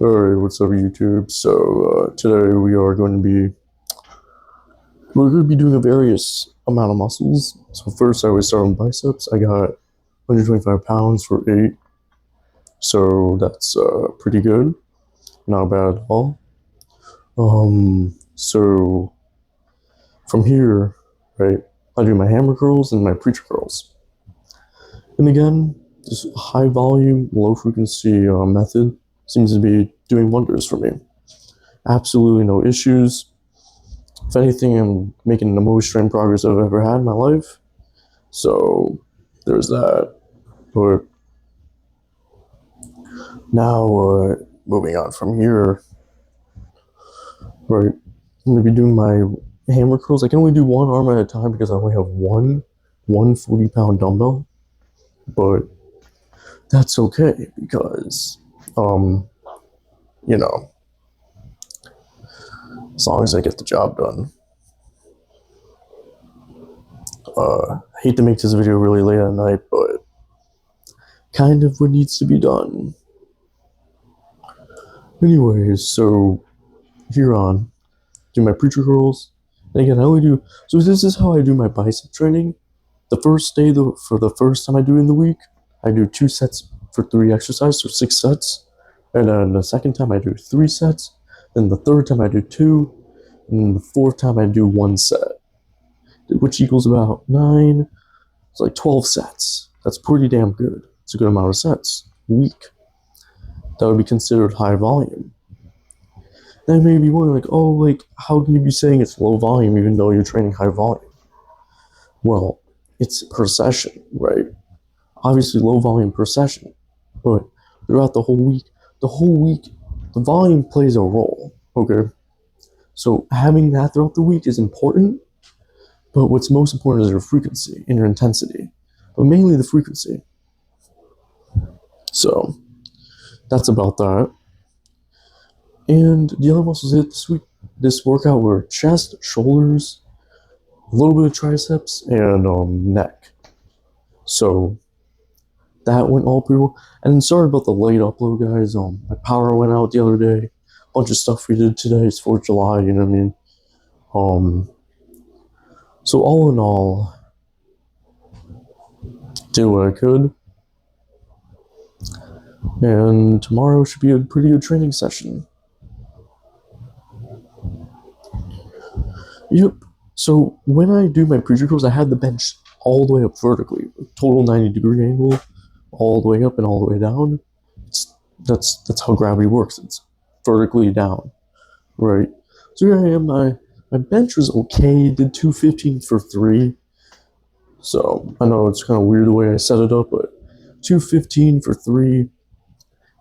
Alright, what's up YouTube? So today we're going to be doing a various amount of muscles. So first I always start on biceps. I got 125 pounds for 8. So that's pretty good. Not bad at all. So from here, right, I do my hammer curls and my preacher curls. And again, this high volume, low frequency method seems to be doing wonders for me. Absolutely no issues. If anything, I'm making the most strength progress I've ever had in my life. So there's that. But now, moving on from here, right, I'm gonna be doing my hammer curls. I can only do one arm at a time because I only have one 40-pound dumbbell. But that's okay because, you know, as long as I get the job done. I hate to make this video really late at night, but kind of what needs to be done. Anyways, so here on, do my preacher curls. And again, I only do, so this is how I do my bicep training. The first day, for the first time I do it in the week, I do 2 sets for 3 exercises, or 6 sets. And then the second time I do 3 sets. Then the third time I do 2. And the fourth time I do 1 set. Which equals about 9, it's like 12 sets. That's pretty damn good. It's a good amount of sets a week. That would be considered high volume. Then maybe you wondering, like, oh, like, how can you be saying it's low volume even though you're training high volume? Well, it's per session, right? Obviously low volume per session, but throughout the whole week, the volume plays a role, okay? So having that throughout the week is important, but what's most important is your frequency and your intensity, but mainly the frequency. So that's about that. And the other muscles hit this workout were chest, shoulders, a little bit of triceps, and neck. So that went all pretty well. And sorry about the late upload, guys. My power went out the other day. Bunch of stuff we did today. It's 4th of July, you know what I mean? So all in all, did what I could. And tomorrow should be a pretty good training session. Yep. So when I do my preacher curls, I had the bench all the way up vertically, total 90-degree angle, all the way up and all the way down. That's how gravity works. It's vertically down, right? So here I am. My bench was okay. Did 215 for 3. So I know it's kind of weird the way I set it up, but 215 for 3.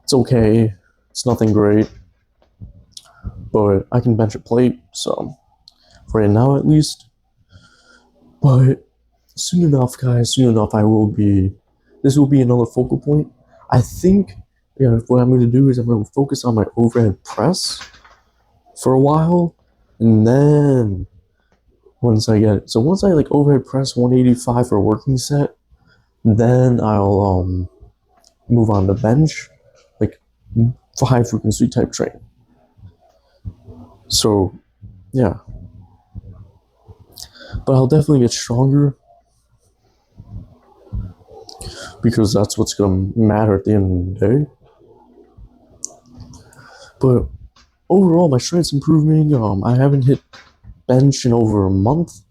It's okay. It's nothing great, but I can bench a plate. So right now, at least. But soon enough, guys. Soon enough, this will be another focal point. I think, yeah, what I'm going to do is I'm going to focus on my overhead press for a while, and then once I like overhead press 185 for a working set, then I'll move on to bench, like for high frequency type training. So yeah, but I'll definitely get stronger because that's what's gonna matter at the end of the day. But overall, my strength's improving. I haven't hit bench in over a month,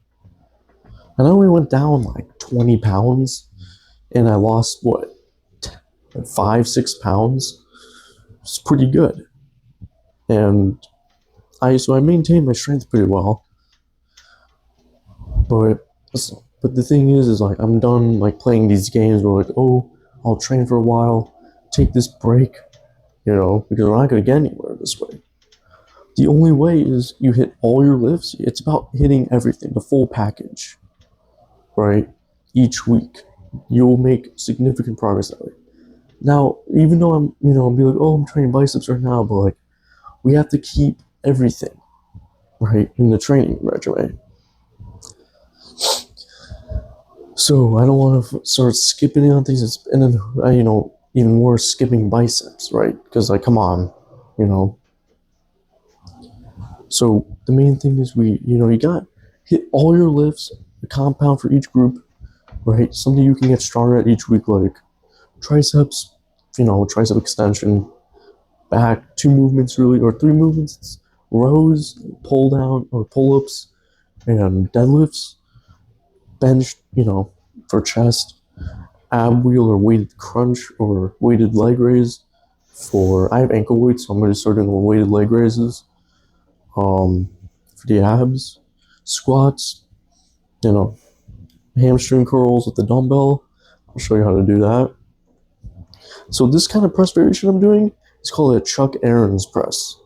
and I only went down like 20 pounds, and I lost what, 5-6 pounds. It's pretty good, and I maintained my strength pretty well. But the thing is like I'm done like playing these games where like, oh, I'll train for a while, take this break, because we're not gonna get anywhere this way. The only way is you hit all your lifts. It's about hitting everything, the full package, right? Each week, you'll make significant progress that way. Now, even though I'll be like, oh, I'm training biceps right now, but like, we have to keep everything, right, in the training regimen. So I don't want to start skipping on things, and then even worse, skipping biceps, right? Because like, come on, you know. So the main thing is you got hit all your lifts, a compound for each group, right? Something you can get stronger at each week, like triceps, tricep extension, back, two movements really, or three movements. It's rows, pull down or pull ups, and deadlifts, bench, for chest, ab wheel or weighted crunch or weighted leg raise. I have ankle weights, so I'm going to start doing weighted leg raises. For the abs, squats, you know, hamstring curls with the dumbbell. I'll show you how to do that. So this kind of press variation I'm doing is called a Chuck Aaron's press,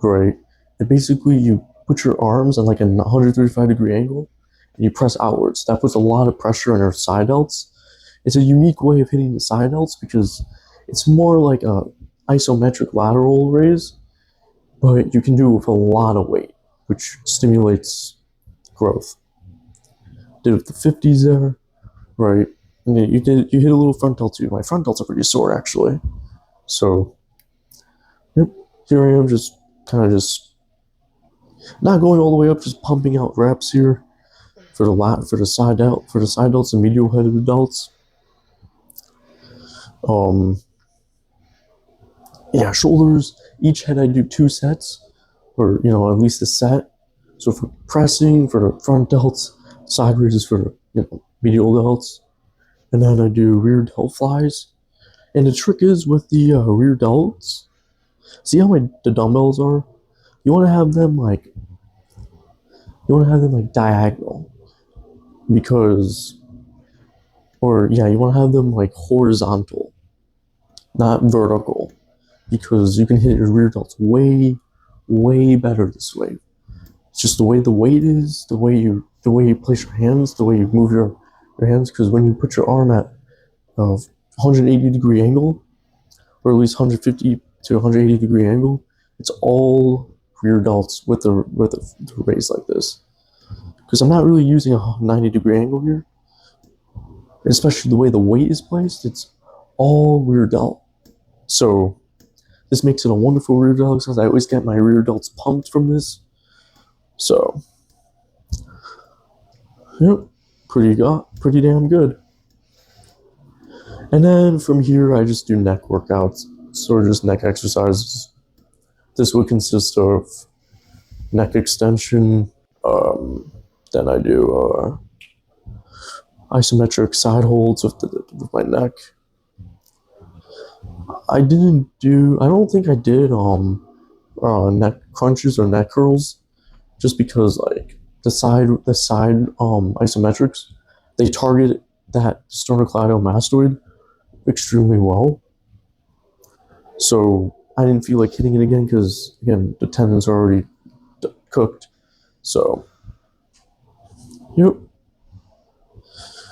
right? And basically you put your arms on like a 135-degree angle and you press outwards. That puts a lot of pressure on your side delts. It's a unique way of hitting the side delts because it's more like a isometric lateral raise, but you can do it with a lot of weight, which stimulates growth. Did it with the 50s there, right? And then you hit a little front delt too. My front delts are pretty sore actually. So, yep, here I am just not going all the way up, just pumping out reps here for the side delts and medial headed delts. Yeah, shoulders. Each head I do 2 sets, or at least a set. So for pressing for the front delts, side raises for the medial delts, and then I do rear delt flies. And the trick is with the rear delts. See how the dumbbells are? You want to have them like diagonal, because, or yeah, you want to have them like horizontal, not vertical, because you can hit your rear delts way better this way. It's just the way the weight is, the way you place your hands, the way you move your hands. Because when you put your arm at a 180-degree angle, or at least 150 to 180-degree angle, it's all rear delts with the raise like this. Because I'm not really using a 90-degree angle here, especially the way the weight is placed. It's all rear delt. So this makes it a wonderful rear delt because I always get my rear delts pumped from this. So, yep, pretty damn good. And then from here, I just do neck workouts, sort of just neck exercises. This would consist of neck extension. Then I do isometric side holds with my neck. I don't think I did neck crunches or neck curls, just because like the side isometrics, they target that sternocleidomastoid extremely well. So I didn't feel like hitting it again because again the tendons are already cooked. So yep,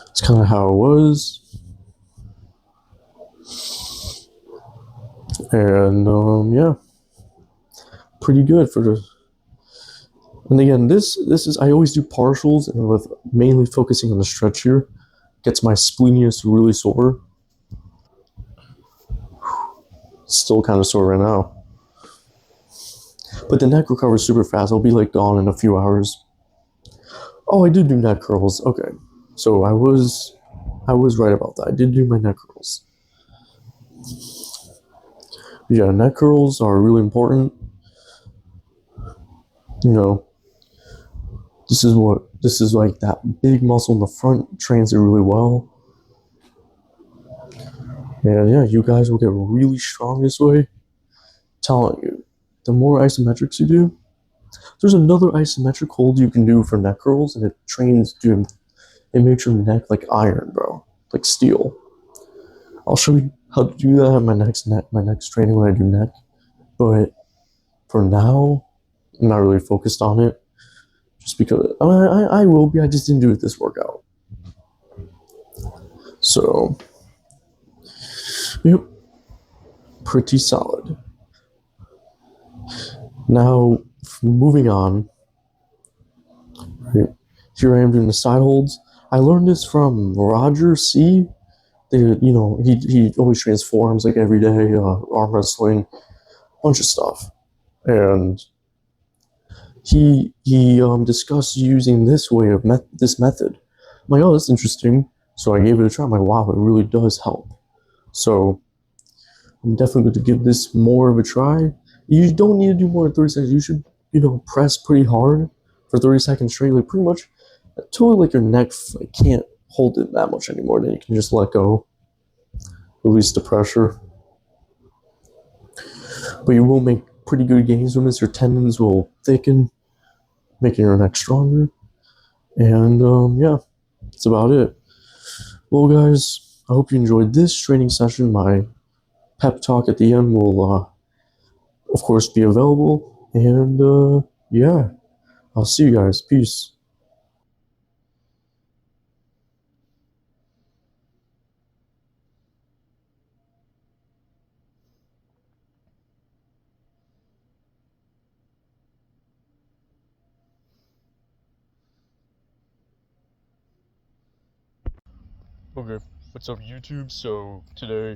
it's kind of how it was. And yeah, pretty good for the. And again, this is, I always do partials, and with mainly focusing on the stretch here, gets my splenius really sore. Still kind of sore right now, but the neck recovers super fast. I'll be like gone in a few hours. Oh, I did do neck curls. Okay, so I was right about that. I did do my neck curls. Yeah, neck curls are really important. This is like that big muscle in the front, trains it really well. And yeah, you guys will get really strong this way. I'm telling you, the more isometrics you do, there's another isometric hold you can do for neck curls, and it makes your neck like iron, bro, like steel. I'll show you how to do that in my next training when I do neck. But for now, I'm not really focused on it, just because I will be. I just didn't do it this workout. So, yep, pretty solid. Now, moving on. Right, here I am doing the side holds. I learned this from Roger C. He always transforms like every day, arm wrestling. bunch of stuff. And he discussed using this method. I'm like, oh, that's interesting. So I gave it a try. I'm like, wow, it really does help. So I'm definitely going to give this more of a try. You don't need to do more than 30 seconds. You should, press pretty hard for 30 seconds straight, like pretty much until like your neck can't hold it that much anymore. Then you can just let go, release the pressure. But you will make pretty good gains from this. Your tendons will thicken, making your neck stronger. And yeah, that's about it. Well, guys, I hope you enjoyed this training session. My pep talk at the end will, of course, be available. And yeah, I'll see you guys. Peace. Okay, what's up YouTube? So today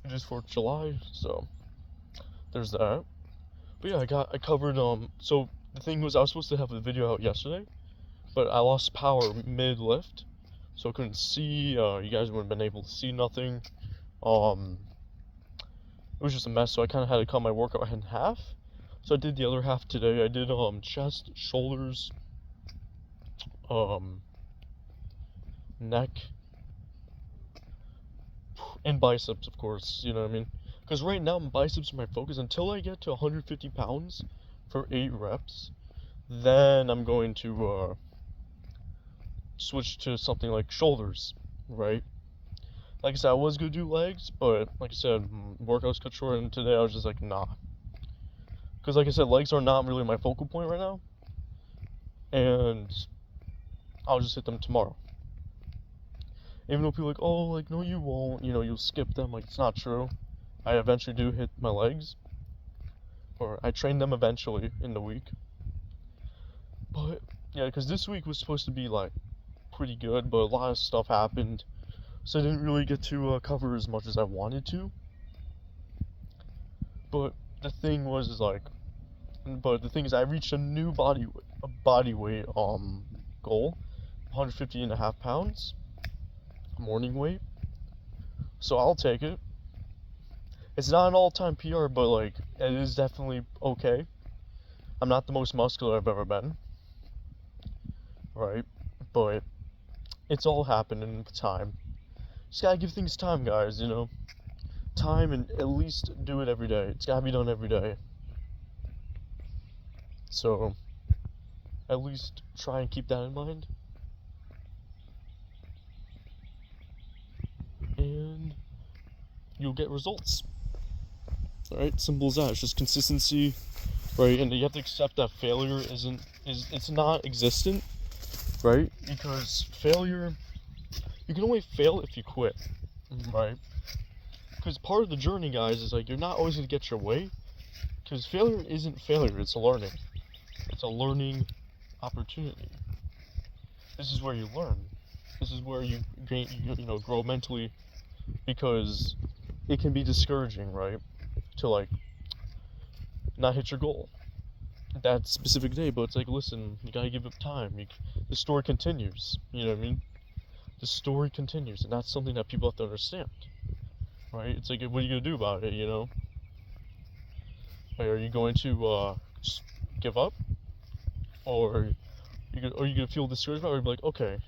it is 4th of July, so there's that. But yeah, I covered so the thing was I was supposed to have the video out yesterday, but I lost power mid lift, so I couldn't see, you guys wouldn't have been able to see nothing. It was just a mess, so I kinda had to cut my workout in half. So I did the other half today. I did chest, shoulders, neck, and biceps, of course, you know what I mean? Because right now, my biceps are my focus. Until I get to 150 pounds for 8 reps, then I'm going to switch to something like shoulders, right? Like I said, I was going to do legs, but like I said, workouts cut short, and today I was just like, nah. Because like I said, legs are not really my focal point right now, and I'll just hit them tomorrow. Even though people are like, oh, like, no, you won't, you'll skip them. Like, it's not true. I eventually do hit my legs, or I train them eventually in the week. But yeah, because this week was supposed to be like pretty good, but a lot of stuff happened, so I didn't really get to cover as much as I wanted to. But the thing was, I reached a new body weight goal, 150.5 pounds, morning weight. So I'll take it. It's not an all-time PR, but like it is definitely okay. I'm not the most muscular I've ever been, right? But it's all happening in time. Just gotta give things time, guys, time, and at least do it every day. It's gotta be done every day. So at least try and keep that in mind. And you'll get results. Alright, simple as that. It's just consistency, right? And you have to accept that failure it's not existent, right? Because failure, you can only fail if you quit, right? Because part of the journey, guys, is like you're not always gonna get your way. Because failure isn't failure; it's a learning. It's a learning opportunity. This is where you learn. This is where you gain, grow mentally. Because it can be discouraging, right? To like not hit your goal that specific day, but it's like, listen, you gotta give it time. The story continues. You know what I mean? The story continues, and that's something that people have to understand, right? It's like, what are you gonna do about it? Like, are you going to just give up, or are you gonna feel discouraged about it, or be like, okay,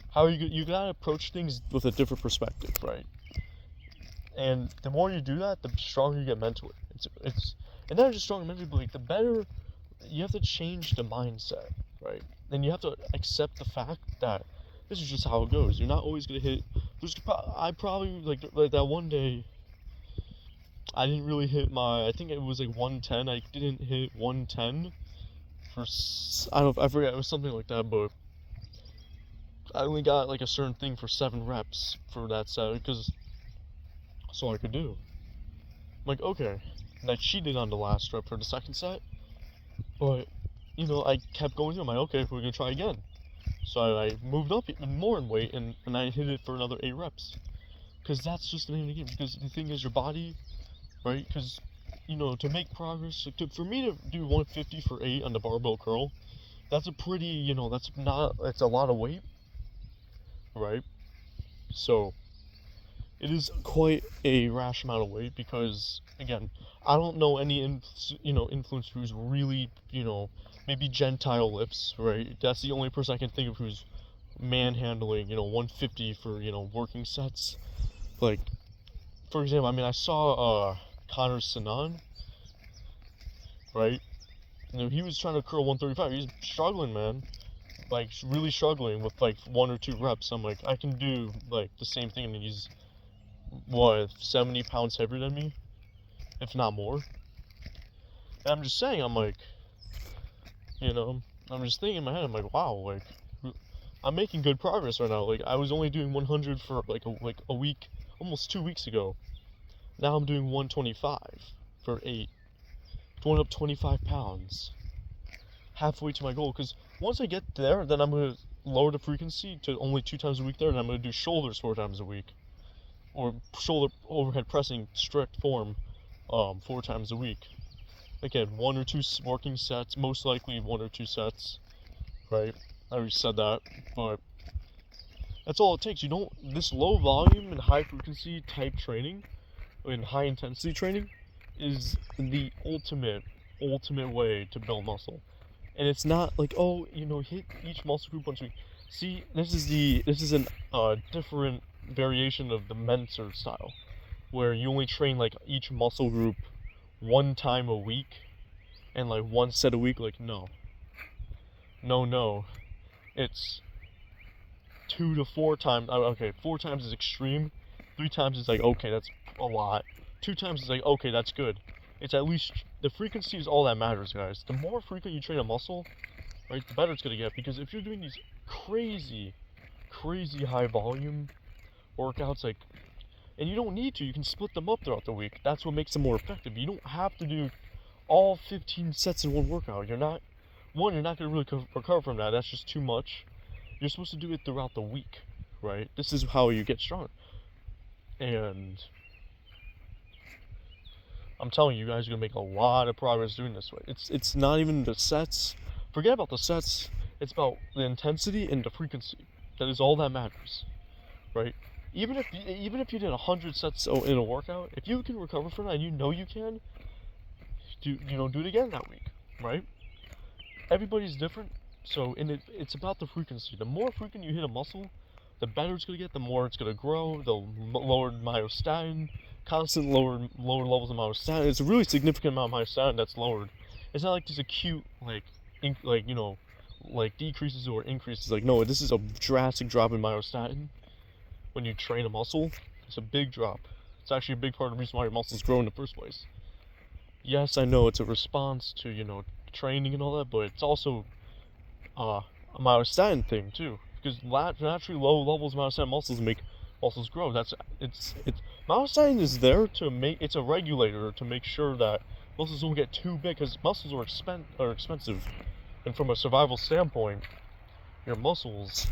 how are you gotta approach things with a different perspective, right? And the more you do that, the stronger you get mentally. And not just stronger mentally, but like the better. You have to change the mindset, right? And you have to accept the fact that this is just how it goes. You're not always gonna hit. I probably like that one day. I didn't really hit I think it was like 110. I didn't hit 110 for. I don't. I forget. It was something like that, but I only got like a certain thing for 7 reps for that set because that's all I could do. I'm like, okay. And I cheated on the last rep for the second set, but I kept going through. I'm like, okay, we're gonna try again. So I moved up even more in weight, and I hit it for another 8 reps. Because that's just the name of the game. Because the thing is, your body, right? Because to make progress, like for me to do 150 for 8 on the barbell curl, that's a pretty, that's a lot of weight, right? So it is quite a rash amount of weight because, again, I don't know any, influencer who's really, maybe Gentile lips, right? That's the only person I can think of who's manhandling, 150 for, working sets. Like, for example, I mean, I saw Connor Sinan, right? He was trying to curl 135. He's struggling, man. Like, really struggling with like 1 or 2 reps. I'm like, I can do like the same thing, and he's what, 70 pounds heavier than me, if not more. And I'm just saying, I'm like, I'm just thinking in my head, I'm like, wow, like, I'm making good progress right now. Like, I was only doing 100 for like a week, almost 2 weeks ago. Now I'm doing 125 for 8, going up 25 pounds, halfway to my goal. Because once I get there, then I'm gonna lower the frequency to only 2 times a week there, and I'm gonna do shoulders 4 times a week, or shoulder overhead pressing strict form, 4 times a week. Again, 1 or 2 working sets, most likely 1 or 2 sets, right? I already said that, but that's all it takes. This low volume and high frequency type training, and high intensity training, is the ultimate way to build muscle. And it's not like, oh, hit each muscle group once a week. See, this is a different variation of the Mentor style, where you only train like each muscle group 1 time a week, and like 1 set a week. Like, no, it's 2 to 4 times. Okay, 4 times is extreme. 3 times is like, okay, that's a lot. 2 times is like, okay, that's good. It's at least, the frequency is all that matters, guys. The more frequent you train a muscle, right, the better it's gonna get. Because if you're doing these crazy high volume workouts, like, and you don't need to, you can split them up throughout the week. That's what makes them more effective. You don't have to do all 15 sets in one workout. You're not gonna really recover from that. That's just too much. You're supposed to do it throughout the week, right? This is how you get stronger. And I'm telling you, you guys are gonna make a lot of progress doing this way. It's not even the sets. Forget about the sets. It's about the intensity and the frequency. That is all that matters, right? Even if you did 100 sets in a workout, if you can recover from that, and you can, do it again that week, right? Everybody's different, so it's about the frequency. The more frequent you hit a muscle, the better it's gonna get. The more it's gonna grow. The lower myostatin, constant lower levels of myostatin. It's a really significant amount of myostatin that's lowered. It's not like these acute like decreases or increases. Like, no, this is a drastic drop in myostatin when you train a muscle. It's a big drop. It's actually a big part of the reason why your muscles grow in the first place. Yes, I know it's a response to training and all that, but it's also a myostatin thing too. Because naturally low levels of myostatin muscles make muscles grow. It's myostatin is there to make, it's a regulator to make sure that muscles don't get too big, because muscles are expensive, and from a survival standpoint, your muscles,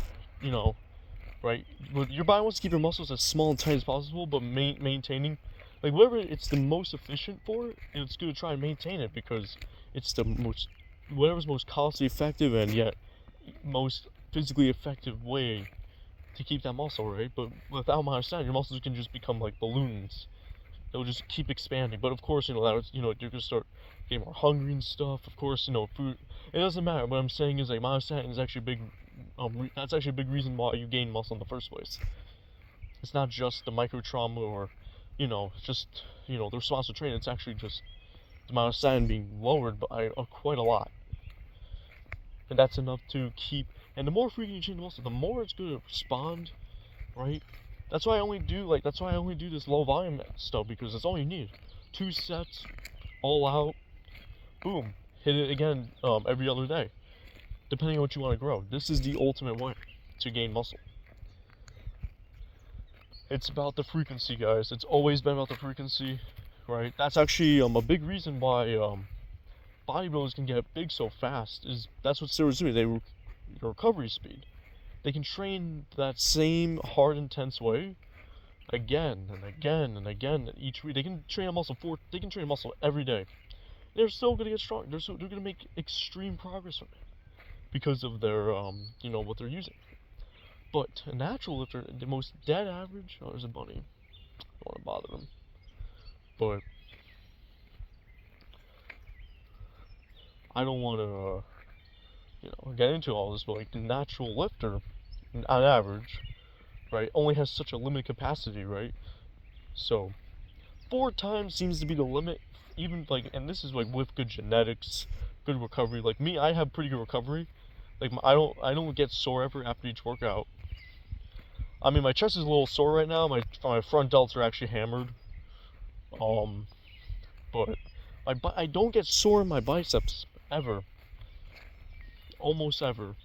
right? Your body wants to keep your muscles as small and tight as possible, but maintaining, like, whatever it's the most efficient for, it's going to try and maintain it, because it's whatever's most cost effective and yet most physically effective way to keep that muscle, right? But without myostatin, your muscles can just become like balloons. They'll just keep expanding. But of course, you're gonna start getting more hungry and stuff. Of course, food. It doesn't matter. What I'm saying is, like, myostatin is actually big. That's actually a big reason why you gain muscle in the first place. It's not just the micro trauma or, just the response to training. It's actually just the myostatin being lowered by quite a lot. And that's enough to keep. And the more frequent you train the muscle, the more it's going to respond, right? That's why I only do this low volume stuff, because that's all you need. 2 sets, all out, boom, hit it again every other day, depending on what you want to grow. This is the ultimate way to gain muscle. It's about the frequency, guys. It's always been about the frequency, right? That's actually a big reason why bodybuilders can get big so fast. That's what steroids do. Your recovery speed. They can train that same hard, intense way again and again and again each week. They can train a muscle they can train a muscle every day. They're still gonna get strong. They're gonna make extreme progress from it because of their you know, what they're using. But a natural lifter, the most dead average. Oh, there's a bunny. Don't want to bother them. But I don't want to, you know, get into all this. But like the natural lifter, on average, right, only has such a limited capacity, right? So 4 times seems to be the limit. Even like, and this is like with good genetics, good recovery. Like me, I have pretty good recovery. Like I don't get sore ever after each workout. I mean, my chest is a little sore right now. My front delts are actually hammered. But I don't get sore in my biceps ever, almost ever,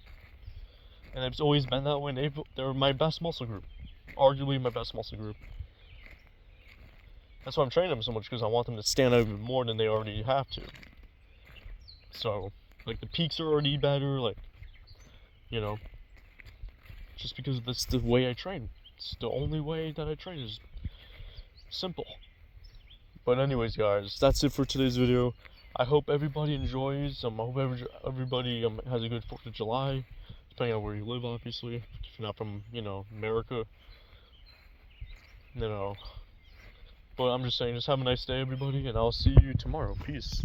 and it's always been that way. They're my best muscle group, arguably my best muscle group. That's why I'm training them so much, because I want them to stand out even more than they already have to. So, like, the peaks are already better. Like, you know, just because that's the way I train. It's the only way that I train is simple. But anyways, guys, that's it for today's video. I hope everybody enjoys. I hope everybody has a good 4th of July, depending on where you live, obviously. If you're not from, you know, America, you know. But I'm just saying, just have a nice day, everybody, and I'll see you tomorrow. Peace.